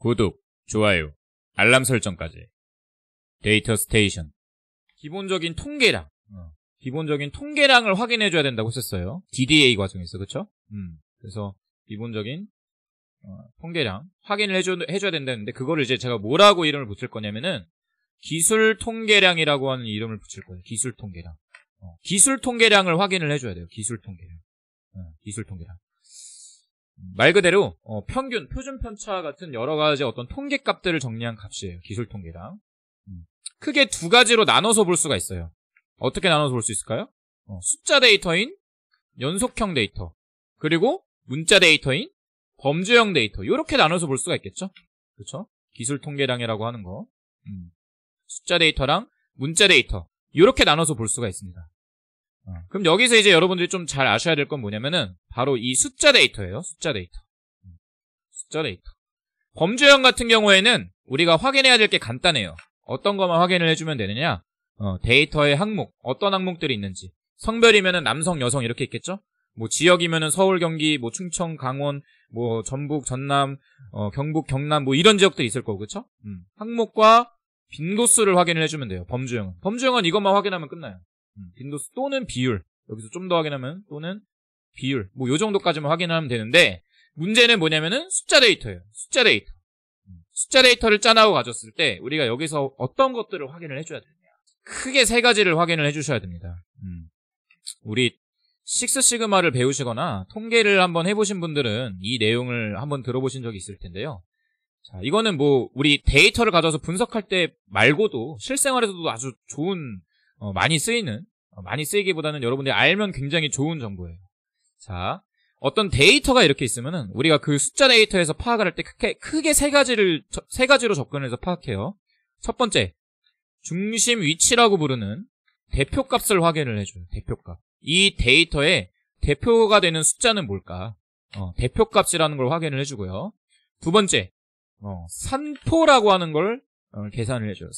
구독, 좋아요, 알람 설정까지. 데이터 스테이션. 기본적인 통계량. 기본적인 통계량을 확인해줘야 된다고 했었어요. DDA 과정에서, 그쵸? 그래서 기본적인 통계량 확인을 해줘야 된다는데, 그거를 이제 제가 뭐라고 이름을 붙일 거냐면은 기술 통계량이라고 하는 이름을 붙일 거예요. 기술 통계량. 기술 통계량을 확인을 해줘야 돼요. 기술 통계량. 기술 통계량. 말 그대로 평균, 표준 편차 같은 여러 가지 어떤 통계 값들을 정리한 값이에요. 기술 통계량. 크게 두 가지로 나눠서 볼 수가 있어요. 어떻게 나눠서 볼 수 있을까요? 숫자 데이터인 연속형 데이터, 그리고 문자 데이터인 범주형 데이터, 이렇게 나눠서 볼 수가 있겠죠? 그렇죠? 기술 통계량이라고 하는 거. 숫자 데이터랑 문자 데이터, 이렇게 나눠서 볼 수가 있습니다. 그럼 여기서 이제 여러분들이 좀 잘 아셔야 될 건 뭐냐면은 바로 이 숫자 데이터예요. 숫자 데이터. 숫자 데이터. 범주형 같은 경우에는 우리가 확인해야 될 게 간단해요. 어떤 것만 확인을 해주면 되느냐? 데이터의 항목, 어떤 항목들이 있는지. 성별이면은 남성, 여성 이렇게 있겠죠? 뭐 지역이면은 서울, 경기, 뭐 충청, 강원, 뭐 전북, 전남, 경북, 경남 뭐 이런 지역들이 있을 거고, 그쵸? 항목과 빈도수를 확인을 해주면 돼요. 범주형은. 범주형은 이것만 확인하면 끝나요. 빈도수 또는 비율. 여기서 좀 더 확인하면 또는 비율. 뭐 요 정도까지만 확인하면 되는데, 문제는 뭐냐면은 숫자 데이터예요. 숫자 데이터. 숫자 데이터를 짜나고 가졌을 때 우리가 여기서 어떤 것들을 확인을 해줘야 되느냐. 크게 세 가지를 확인을 해주셔야 됩니다. 우리 식스 시그마를 배우시거나 통계를 한번 해보신 분들은 이 내용을 한번 들어보신 적이 있을 텐데요. 자, 이거는 뭐 우리 데이터를 가져서 분석할 때 말고도 실생활에서도 아주 좋은, 많이 쓰이기보다는 여러분들이 알면 굉장히 좋은 정보예요. 자, 어떤 데이터가 이렇게 있으면은 우리가 그 숫자 데이터에서 파악을 할 때 크게 세 가지로 접근을 해서 파악해요. 첫 번째, 중심 위치라고 부르는 대표값을 확인을 해줘요. 대표값. 이 데이터의 대표가 되는 숫자는 뭘까? 대표값이라는 걸 확인을 해주고요. 두 번째, 산포라고 하는 걸 계산을 해줘요.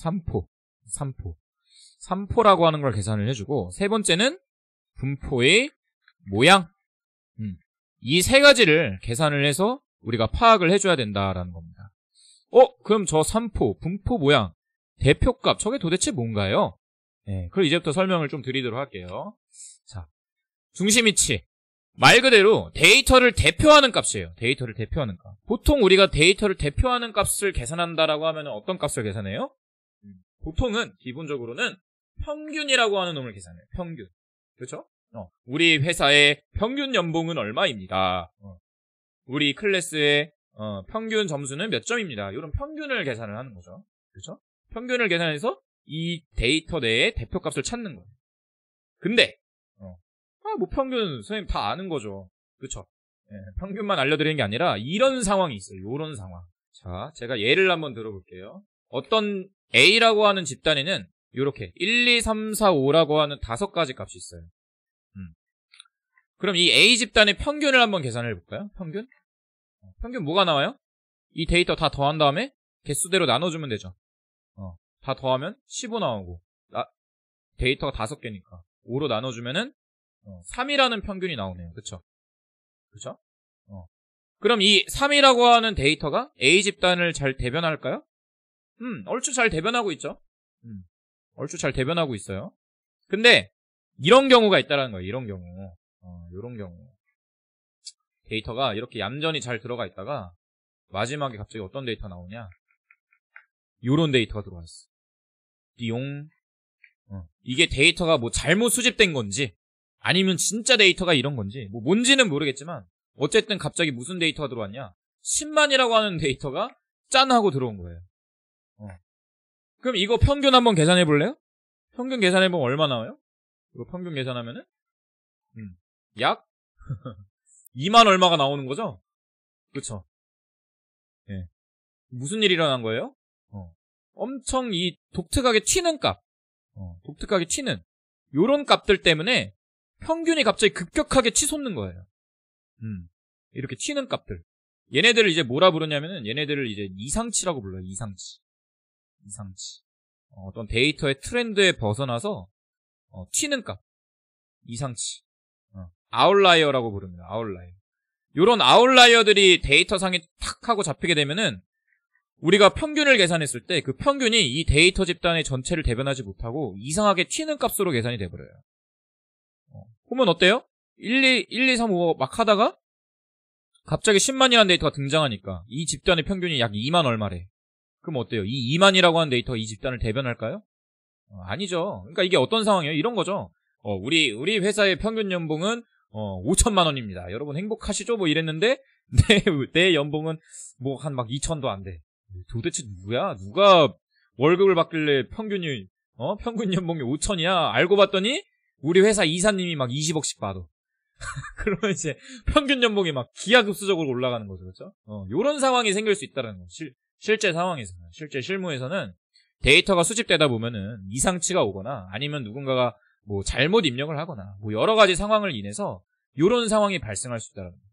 산포라고 하는 걸 계산을 해주고, 세 번째는 분포의 모양. 이 세 가지를 계산을 해서 우리가 파악을 해줘야 된다라는 겁니다. 그럼 저 산포, 분포 모양, 대표값, 저게 도대체 뭔가요? 네, 그럼 이제부터 설명을 좀 드리도록 할게요. 자, 중심위치. 말 그대로 데이터를 대표하는 값이에요. 데이터를 대표하는 값. 보통 우리가 데이터를 대표하는 값을 계산한다라고 하면 어떤 값을 계산해요? 보통은 기본적으로는 평균이라고 하는 놈을 계산해요. 평균. 그렇죠? 우리 회사의 평균 연봉은 얼마입니다. 우리 클래스의 평균 점수는 몇 점입니다. 이런 평균을 계산을 하는 거죠. 그렇죠? 평균을 계산해서 이 데이터 내에 대표값을 찾는 거예요. 근데 뭐 평균 선생님 다 아는 거죠. 그렇죠? 네, 평균만 알려드리는 게 아니라 이런 상황이 있어요. 이런 상황. 자, 제가 예를 한번 들어볼게요. 어떤 A라고 하는 집단에는 이렇게 1, 2, 3, 4, 5라고 하는 5가지 값이 있어요. 그럼 이 A 집단의 평균을 한번 계산해 볼까요? 평균? 평균 뭐가 나와요? 이 데이터 다 더한 다음에 개수대로 나눠주면 되죠. 다 더하면 15 나오고, 데이터가 5개니까 5로 나눠주면은 3이라는 평균이 나오네요. 그쵸? 그쵸? 그럼 이 3이라고 하는 데이터가 A 집단을 잘 대변할까요? 얼추 잘 대변하고 있죠? 얼추 잘 대변하고 있어요. 근데 이런 경우가 있다는 거예요. 이런 경우. 이런 경우. 데이터가 이렇게 얌전히 잘 들어가 있다가 마지막에 갑자기 어떤 데이터 나오냐? 요런 데이터가 들어왔어. 띠용. 이게 데이터가 뭐 잘못 수집된 건지 아니면 진짜 데이터가 이런 건지 뭐 뭔지는 모르겠지만 어쨌든 갑자기 무슨 데이터가 들어왔냐? 10만이라고 하는 데이터가 짠 하고 들어온 거예요. 그럼 이거 평균 한번 계산해 볼래요? 평균 계산해 보면 얼마 나와요? 이거 평균 계산하면은 약 2만 얼마가 나오는 거죠? 그쵸? 예. 무슨 일이 일어난 거예요? 엄청 이 독특하게 튀는 값, 독특하게 튀는 요런 값들 때문에 평균이 갑자기 급격하게 치솟는 거예요. 이렇게 튀는 값들. 얘네들을 이제 뭐라 부르냐면은 얘네들을 이제 이상치라고 불러요. 이상치. 어떤 데이터의 트렌드에 벗어나서 튀는 값. 이상치. 아웃라이어라고 부릅니다. 아웃라이어. 요런 아웃라이어들이 데이터상에 탁 하고 잡히게 되면은 우리가 평균을 계산했을 때 그 평균이 이 데이터 집단의 전체를 대변하지 못하고 이상하게 튀는 값으로 계산이 돼버려요. 보면 어때요? 1, 2, 3, 5 막 하다가 갑자기 10만이라는 데이터가 등장하니까 이 집단의 평균이 약 2만 얼마래. 그럼 어때요? 이 2만이라고 하는 데이터가 이 집단을 대변할까요? 아니죠. 그러니까 이게 어떤 상황이에요? 이런 거죠. 우리 회사의 평균 연봉은 5천만 원입니다. 여러분 행복하시죠? 뭐 이랬는데 내 연봉은 뭐 한 막 2천도 안 돼. 도대체 누구야? 누가 월급을 받길래 평균 연봉이 5천이야? 알고 봤더니 우리 회사 이사님이 막 20억씩 받아. 그러면 이제 평균 연봉이 막 기하급수적으로 올라가는 거죠. 그렇죠? 요런 상황이 생길 수 있다는 거. 실제 상황에서는, 실제 실무에서는 데이터가 수집되다 보면은 이상치가 오거나 아니면 누군가가 뭐 잘못 입력을 하거나 뭐 여러 가지 상황을 인해서 요런 상황이 발생할 수 있다는 겁니다.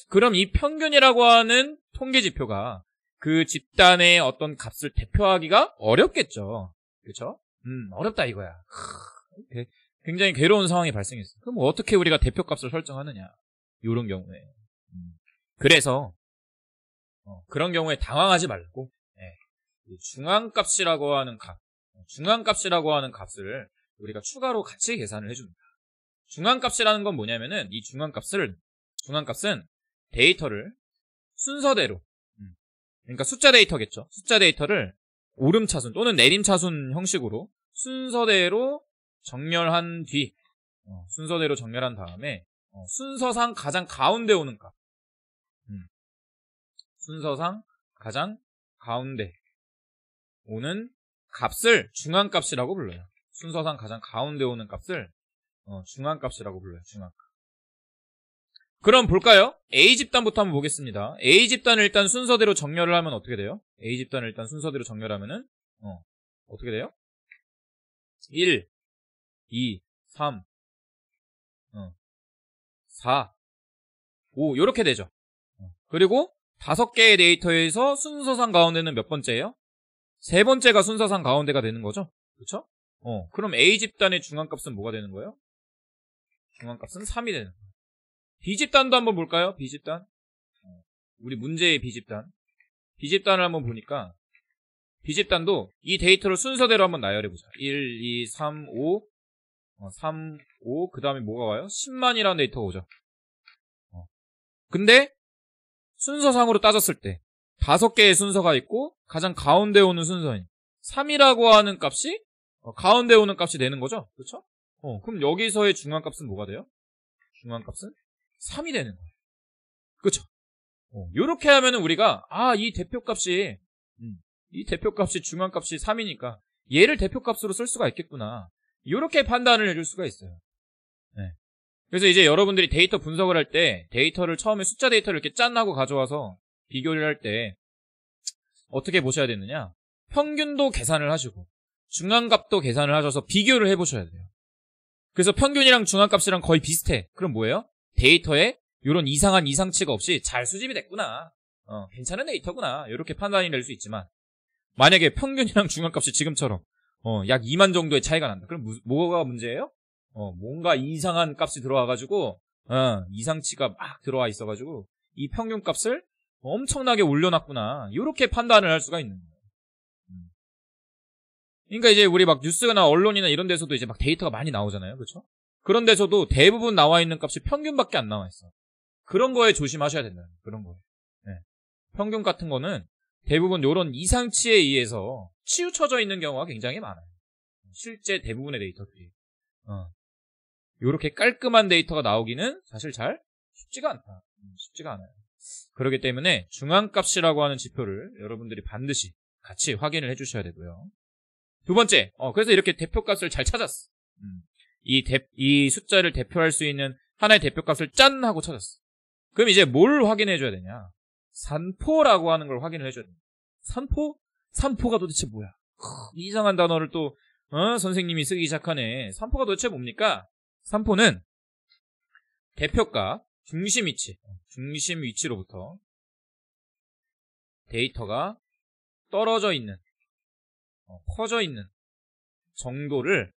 그럼 이 평균이라고 하는 통계 지표가 그 집단의 어떤 값을 대표하기가 어렵겠죠. 그렇죠? 어렵다 이거야. 굉장히 괴로운 상황이 발생했어요. 그럼 어떻게 우리가 대표값을 설정하느냐? 요런 경우에. 그래서 그런 경우에 당황하지 말고 중앙값이라고 하는 값을 우리가 추가로 같이 계산을 해줍니다. 중앙값이라는 건 뭐냐면은 이 중앙값은 데이터를 순서대로 그러니까 숫자 데이터겠죠. 숫자 데이터를 오름차순 또는 내림차순 형식으로 순서대로 정렬한 뒤 순서대로 정렬한 다음에 순서상 가장 가운데 오는 값 순서상 가장 가운데 오는 값을 중앙값이라고 불러요. 순서상 가장 가운데 오는 값을 중앙값이라고 불러요. 중앙값. 그럼 볼까요? A집단부터 한번 보겠습니다. A집단을 일단 순서대로 정렬을 하면 어떻게 돼요? A집단을 일단 순서대로 정렬하면은 어떻게 돼요? 1, 2, 3, 4, 5 요렇게 되죠. 그리고 5개의 데이터에서 순서상 가운데는 몇 번째예요? 세 번째가 순서상 가운데가 되는 거죠. 그렇죠? 그럼 A집단의 중앙값은 뭐가 되는 거예요? 중앙값은 3이 되는 거예요. B집단도 한번 볼까요? B집단. 우리 문제의 B집단. B집단을 한번 보니까 B집단도 이 데이터를 순서대로 한번 나열해보자. 1, 2, 3, 5 3, 5 그 다음에 뭐가 와요? 10만이라는 데이터가 오죠. 근데 순서상으로 따졌을 때 5개의 순서가 있고 가장 가운데 오는 순서인 3이라고 하는 값이 가운데 오는 값이 되는 거죠. 그렇죠? 그럼 여기서의 중앙값은 뭐가 돼요? 중앙값은 3이 되는 거예요. 그렇죠? 요렇게 하면은 우리가 이 대표값이 중앙값이 3이니까 얘를 대표값으로 쓸 수가 있겠구나. 요렇게 판단을 해줄 수가 있어요. 네. 그래서 이제 여러분들이 데이터 분석을 할 때 데이터를 처음에 숫자 데이터를 이렇게 짠 하고 가져와서 비교를 할 때 어떻게 보셔야 되느냐? 평균도 계산을 하시고 중앙값도 계산을 하셔서 비교를 해보셔야 돼요. 그래서 평균이랑 중앙값이랑 거의 비슷해. 그럼 뭐예요? 데이터에 이런 이상한 이상치가 없이 잘 수집이 됐구나. 괜찮은 데이터구나. 이렇게 판단이 될 수 있지만 만약에 평균이랑 중앙값이 지금처럼 약 2만 정도의 차이가 난다. 그럼 뭐가 문제예요? 뭔가 이상한 값이 들어와가지고 이상치가 막 들어와 있어가지고 이 평균값을 엄청나게 올려놨구나. 이렇게 판단을 할 수가 있는 거예요. 그러니까 이제 우리 막 뉴스나 언론이나 이런 데서도 이제 막 데이터가 많이 나오잖아요. 그렇죠? 그런 데서도 대부분 나와 있는 값이 평균밖에 안 나와 있어. 그런 거에 조심하셔야 된다. 그런 거에. 네. 평균 같은 거는 대부분 이런 이상치에 의해서 치우쳐져 있는 경우가 굉장히 많아요. 실제 대부분의 데이터들이. 이렇게 깔끔한 데이터가 나오기는 사실 잘 쉽지가 않다. 쉽지가 않아요. 그렇기 때문에 중앙값이라고 하는 지표를 여러분들이 반드시 같이 확인을 해주셔야 되고요. 두 번째, 그래서 이렇게 대표값을 잘 찾았어. 이 숫자를 대표할 수 있는 하나의 대표값을 짠 하고 찾았어. 그럼 이제 뭘 확인해줘야 되냐? 산포라고 하는 걸 확인을 해줘야 됩니다. 산포? 산포가 도대체 뭐야? 이상한 단어를 또 선생님이 쓰기 시작하네. 산포가 도대체 뭡니까? 산포는 대표값, 중심 위치로부터 데이터가 떨어져 있는, 퍼져 있는 정도를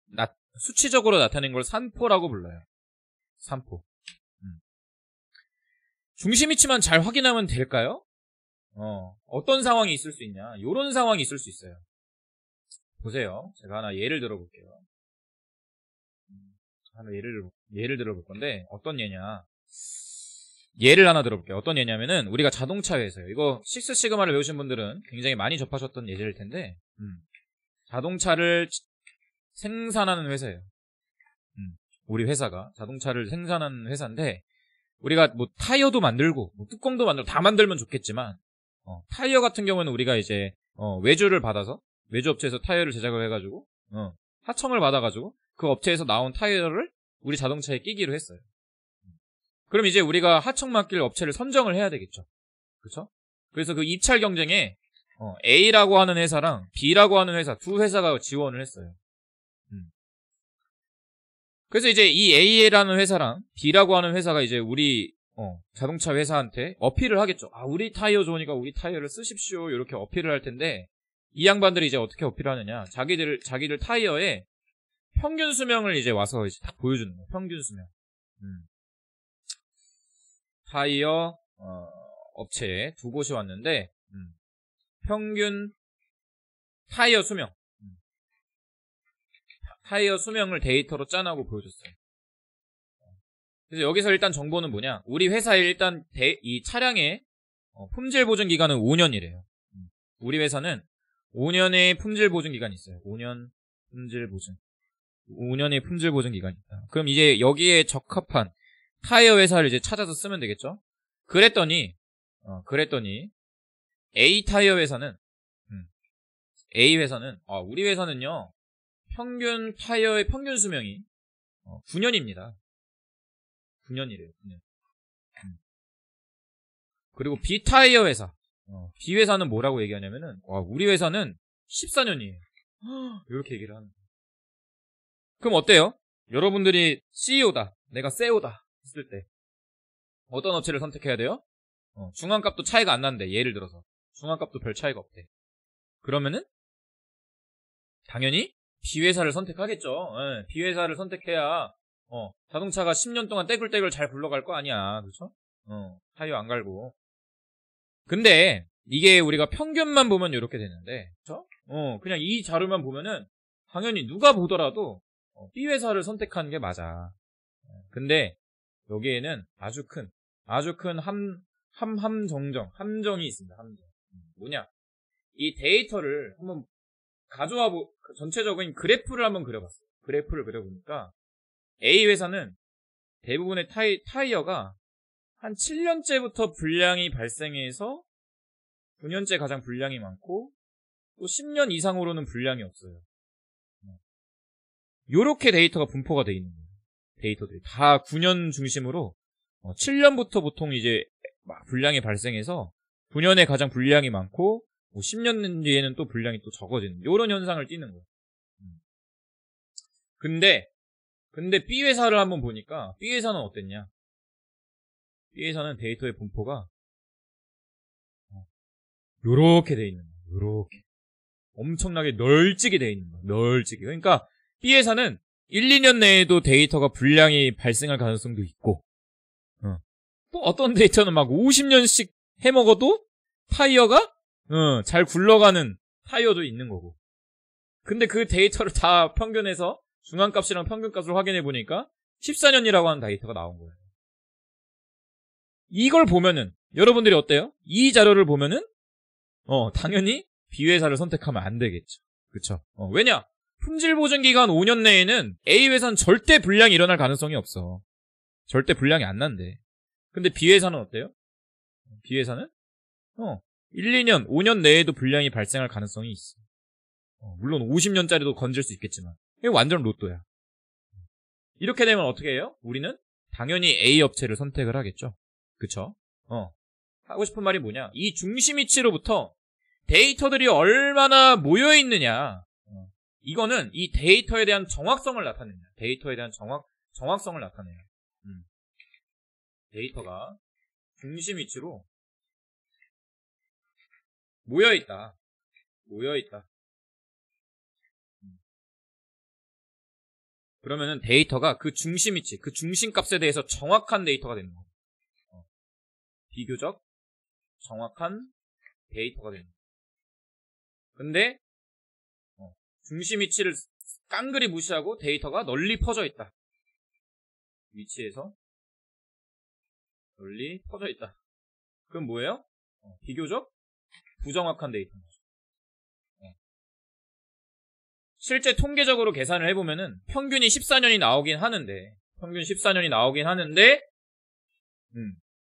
수치적으로 나타낸 걸 산포라고 불러요. 산포. 중심 위치만 잘 확인하면 될까요? 어떤 상황이 있을 수 있냐? 요런 상황이 있을 수 있어요. 보세요. 제가 하나 예를 들어볼게요. 하나 예를 들어볼 건데, 어떤 예냐? 예를 하나 들어볼게요. 어떤 예냐면은, 우리가 자동차 회사예요. 이거 식스 시그마를 외우신 분들은 굉장히 많이 접하셨던 예제일 텐데, 자동차를 생산하는 회사예요. 우리 회사가 자동차를 생산하는 회사인데, 우리가 뭐 타이어도 만들고, 뭐 뚜껑도 만들고, 다 만들면 좋겠지만, 타이어 같은 경우는 우리가 이제, 외주를 받아서, 외주 업체에서 타이어를 제작을 해가지고, 하청을 받아가지고, 그 업체에서 나온 타이어를 우리 자동차에 끼기로 했어요. 그럼 이제 우리가 하청 맡길 업체를 선정을 해야 되겠죠. 그쵸? 그래서 그 입찰 경쟁에, A라고 하는 회사랑 B라고 하는 회사, 두 회사가 지원을 했어요. 그래서 이제 이 A라는 회사랑 B라고 하는 회사가 이제 우리, 자동차 회사한테 어필을 하겠죠. 아, 우리 타이어 좋으니까 우리 타이어를 쓰십시오. 이렇게 어필을 할 텐데, 이 양반들이 이제 어떻게 어필을 하느냐. 자기들 타이어에 평균 수명을 이제 와서 이제 딱 보여주는 거예요. 평균 수명. 타이어, 업체에 두 곳이 왔는데, 평균 타이어 수명. 타이어 수명을 데이터로 짠하고 보여줬어요. 그래서 여기서 일단 정보는 뭐냐? 우리 회사에 일단 이 차량의 품질 보증 기간은 5년이래요. 우리 회사는 5년의 품질 보증 기간이 있어요. 5년 품질 보증. 5년의 품질 보증 기간이 있다. 그럼 이제 여기에 적합한 타이어 회사를 이제 찾아서 쓰면 되겠죠? 그랬더니 A 타이어 회사는 A 회사는 우리 회사는요. 평균 타이어의 평균 수명이 9년입니다. 9년이래요. 9년. 그리고 B 타이어 회사. B 회사는 뭐라고 얘기하냐면은 우리 회사는 14년이에요. 이렇게 얘기를 하는 거예요. 그럼 어때요? 여러분들이 CEO다. 내가 CEO다. 했을 때 어떤 업체를 선택해야 돼요? 중간값도 차이가 안 나는데 예를 들어서 중간값도 별 차이가 없대. 그러면은 당연히 B회사를 선택하겠죠. B회사를 선택해야 자동차가 10년 동안 떼굴떼굴 잘 굴러갈 거 아니야. 그렇죠? 타이어 안 갈고. 근데 이게 우리가 평균만 보면 이렇게 되는데, 그렇죠? 그냥 이 자료만 보면은 당연히 누가 보더라도 B회사를 선택하는 게 맞아. 근데 여기에는 아주 큰 함정이 있습니다. 함정. 뭐냐? 이 데이터를 한번 전체적인 그래프를 한번 그려봤어요. 그래프를 그려보니까 A 회사는 대부분의 타이어가 한 7년째부터 불량이 발생해서 9년째 가장 불량이 많고 또 10년 이상으로는 불량이 없어요. 요렇게 데이터가 분포가 돼 있는 거예요. 데이터들이 다 9년 중심으로 7년부터 보통 이제 불량이 발생해서 9년에 가장 불량이 많고 10년 뒤에는 또 불량이 또 적어지는 요런 현상을 띠는 거예요. 근데 B 회사를 한번 보니까 B 회사는 어땠냐? B 회사는 데이터의 분포가 요렇게 돼 있는 거예요. 요렇게 엄청나게 널찍이 돼 있는 거예요. 널찍이. 그러니까 B 회사는 1, 2년 내에도 데이터가 불량이 발생할 가능성도 있고 또 어떤 데이터는 막 50년씩 해먹어도 타이어가 잘 굴러가는 타이어도 있는 거고. 근데 그 데이터를 다 평균해서 중간값이랑 평균값을 확인해 보니까 14년이라고 하는 데이터가 나온 거예요. 이걸 보면은 여러분들이 어때요? 이 자료를 보면은 당연히 B회사를 선택하면 안 되겠죠. 그쵸? 왜냐? 품질 보증 기간 5년 내에는 A 회사는 절대 불량이 일어날 가능성이 없어. 절대 불량이 안 난대. 근데 B 회사는 어때요? B 회사는 1, 2년, 5년 내에도 불량이 발생할 가능성이 있어. 물론 50년짜리도 건질 수 있겠지만 이거 완전 로또야. 이렇게 되면 어떻게 해요? 우리는 당연히 A 업체를 선택을 하겠죠. 그쵸? 하고 싶은 말이 뭐냐? 이 중심 위치로부터 데이터들이 얼마나 모여있느냐. 이거는 이 데이터에 대한 정확성을 나타내냐. 데이터에 대한 정확성을 나타내요. 데이터가 중심 위치로 모여있다. 그러면은 데이터가 그 중심 위치, 그 중심값에 대해서 정확한 데이터가 되는 거예요. 비교적 정확한 데이터가 되는 거예요. 근데 중심 위치를 깡그리 무시하고 데이터가 널리 퍼져 있다. 위치에서 널리 퍼져 있다. 그럼 뭐예요? 비교적 부정확한 데이터인 거죠. 실제 통계적으로 계산을 해보면은 평균이 14년이 나오긴 하는데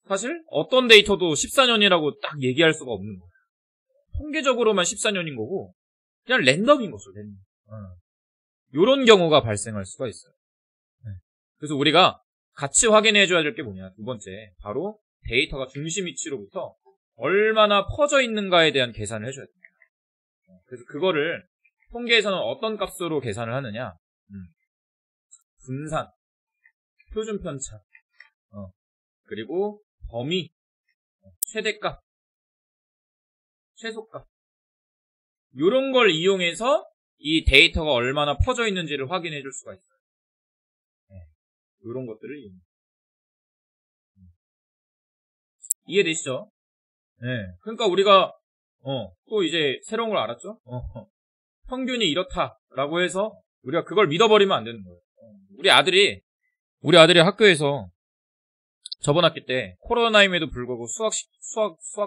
사실 어떤 데이터도 14년이라고 딱 얘기할 수가 없는 거예요. 통계적으로만 14년인 거고 그냥 랜덤인 거죠. 랜덤. 요런 경우가 발생할 수가 있어요. 그래서 우리가 같이 확인해줘야 될 게 뭐냐. 두 번째, 바로 데이터가 중심 위치로부터 얼마나 퍼져 있는가에 대한 계산을 해줘야 됩니다. 그래서 그거를 통계에서는 어떤 값으로 계산을 하느냐. 분산, 표준 편차, 그리고 범위, 최대값, 최소값 요런 걸 이용해서 이 데이터가 얼마나 퍼져 있는지를 확인해 줄 수가 있어요. 요런 것들을 이용해. 이해되시죠? 네. 그러니까 우리가 또 이제 새로운 걸 알았죠? 평균이 이렇다라고 해서 우리가 그걸 믿어버리면 안 되는 거예요. 우리 아들이 학교에서 저번 학기 때 코로나임에도 불구하고 수학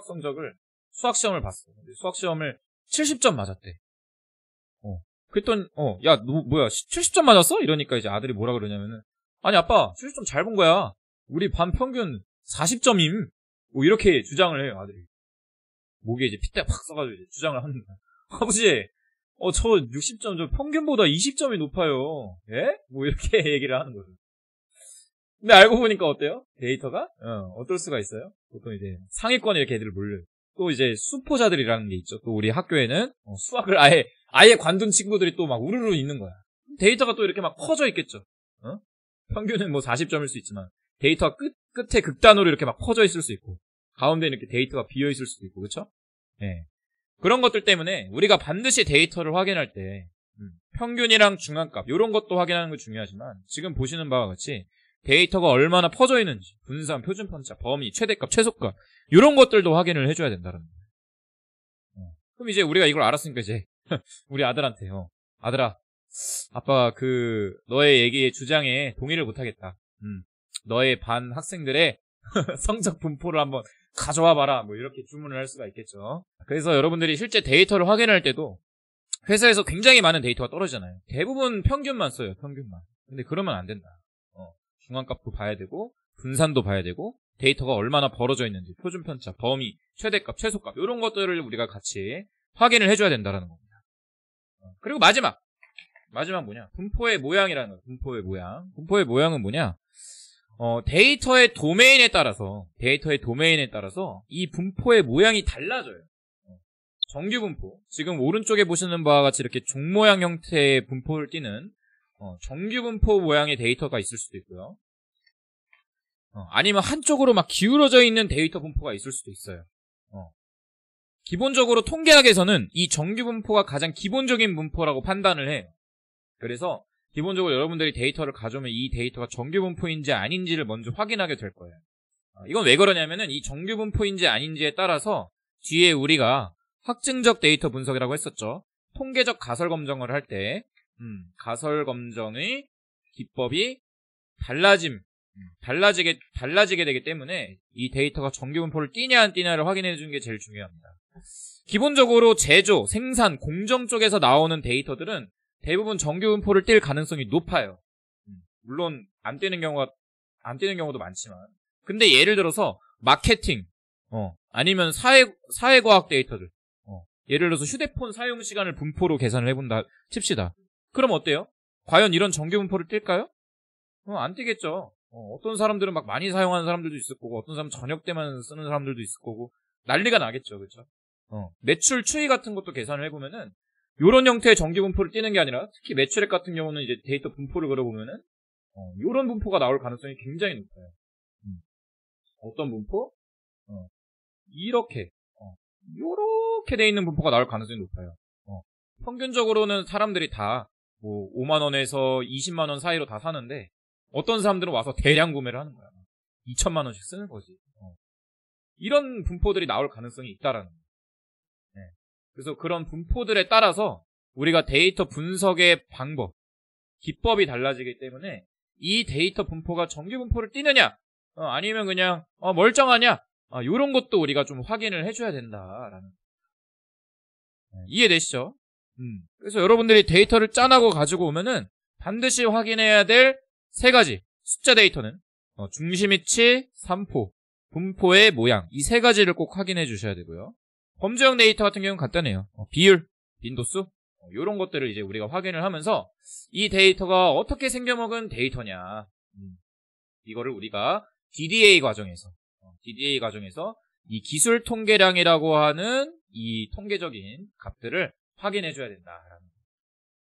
성적을 수학 시험을 봤어. 수학 시험을 70점 맞았대. 그랬더니 야, 너 뭐야 70점 맞았어? 이러니까 이제 아들이 뭐라 그러냐면은 아니 아빠 70점 잘 본 거야. 우리 반 평균 40점임. 뭐 이렇게 주장을 해요 아들이. 목에 이제 핏대 팍 써가지고 이제 주장을 하는 거야. 아버지, 저 60점 저 평균보다 20점이 높아요. 예? 뭐 이렇게 얘기를 하는 거죠. 근데 알고 보니까 어때요? 데이터가 어떨 수가 있어요? 보통 이제 상위권에 이렇게 애들 몰려요. 또 이제 수포자들이라는 게 있죠. 또 우리 학교에는 수학을 아예 관둔 친구들이 또 막 우르르 있는 거야. 데이터가 또 이렇게 막 퍼져 있겠죠. 평균은 뭐 40점일 수 있지만 데이터가 끝에 극단으로 이렇게 막 퍼져 있을 수 있고 가운데는 이렇게 데이터가 비어 있을 수도 있고 그렇죠? 네. 그런 것들 때문에 우리가 반드시 데이터를 확인할 때 평균이랑 중앙값 이런 것도 확인하는 게 중요하지만 지금 보시는 바와 같이 데이터가 얼마나 퍼져 있는지 분산, 표준 편차, 범위, 최대값, 최소값 이런 것들도 확인을 해줘야 된다는 거예요. 그럼 이제 우리가 이걸 알았으니까 이제 우리 아들한테요. 아들아, 아빠 너의 얘기의 주장에 동의를 못하겠다. 너의 반 학생들의 성적 분포를 한번 가져와 봐라. 뭐 이렇게 주문을 할 수가 있겠죠. 그래서 여러분들이 실제 데이터를 확인할 때도 회사에서 굉장히 많은 데이터가 떨어지잖아요. 대부분 평균만 써요. 평균만. 근데 그러면 안 된다. 중앙값도 봐야 되고 분산도 봐야 되고 데이터가 얼마나 벌어져 있는지 표준 편차, 범위, 최대값, 최소값 이런 것들을 우리가 같이 확인을 해줘야 된다는 겁니다. 그리고 마지막 뭐냐? 분포의 모양이라는 거예요. 분포의 모양. 분포의 모양은 뭐냐? 데이터의 도메인에 따라서 이 분포의 모양이 달라져요. 정규 분포. 지금 오른쪽에 보시는 바와 같이 이렇게 종 모양 형태의 분포를 띠는 정규 분포 모양의 데이터가 있을 수도 있고요. 아니면 한쪽으로 막 기울어져 있는 데이터 분포가 있을 수도 있어요. 기본적으로 통계학에서는 이 정규 분포가 가장 기본적인 분포라고 판단을 해요. 그래서 기본적으로 여러분들이 데이터를 가져오면 이 데이터가 정규 분포인지 아닌지를 먼저 확인하게 될 거예요. 이건 왜 그러냐면은 이 정규 분포인지 아닌지에 따라서 뒤에 우리가 확증적 데이터 분석이라고 했었죠. 통계적 가설 검정을 할 때 가설 검정의 기법이 달라지게 되기 때문에 이 데이터가 정규 분포를 띠냐 안 띠냐를 확인해 주는 게 제일 중요합니다. 기본적으로 제조, 생산, 공정 쪽에서 나오는 데이터들은 대부분 정규 분포를 띌 가능성이 높아요. 물론 안 띄는 경우도 많지만. 근데 예를 들어서 마케팅, 아니면 사회과학 데이터들, 예를 들어서 휴대폰 사용 시간을 분포로 계산을 해본다 칩시다. 그럼 어때요? 과연 이런 정규 분포를 띨까요? 안 띄겠죠. 어떤 사람들은 막 많이 사용하는 사람들도 있을 거고, 어떤 사람은 저녁 때만 쓰는 사람들도 있을 거고, 난리가 나겠죠, 그렇죠? 매출 추이 같은 것도 계산을 해보면은 요런 형태의 정규 분포를 띄는 게 아니라 특히 매출액 같은 경우는 이제 데이터 분포를 걸어보면은 요런 분포가 나올 가능성이 굉장히 높아요. 어떤 분포? 이렇게 요렇게 돼 있는 분포가 나올 가능성이 높아요. 평균적으로는 사람들이 다 뭐 5만 원에서 20만 원 사이로 다 사는데 어떤 사람들은 와서 대량 구매를 하는 거야. 2천만 원씩 쓰는 거지. 이런 분포들이 나올 가능성이 있다라는 거예요. 그래서 그런 분포들에 따라서 우리가 데이터 분석의 방법, 기법이 달라지기 때문에 이 데이터 분포가 정규 분포를 띠느냐, 아니면 그냥 멀쩡하냐, 이런 것도 우리가 좀 확인을 해줘야 된다라는. 이해되시죠? 그래서 여러분들이 데이터를 짜내고 가지고 오면은 반드시 확인해야 될 세 가지 숫자 데이터는 중심위치, 산포, 분포의 모양, 이 세 가지를 꼭 확인해 주셔야 되고요. 범주형 데이터 같은 경우는 간단해요. 비율, 빈도수, 이런 것들을 이제 우리가 확인을 하면서 이 데이터가 어떻게 생겨먹은 데이터냐, 이거를 우리가 DDA 과정에서 이 기술 통계량이라고 하는 이 통계적인 값들을 확인해 줘야 된다라는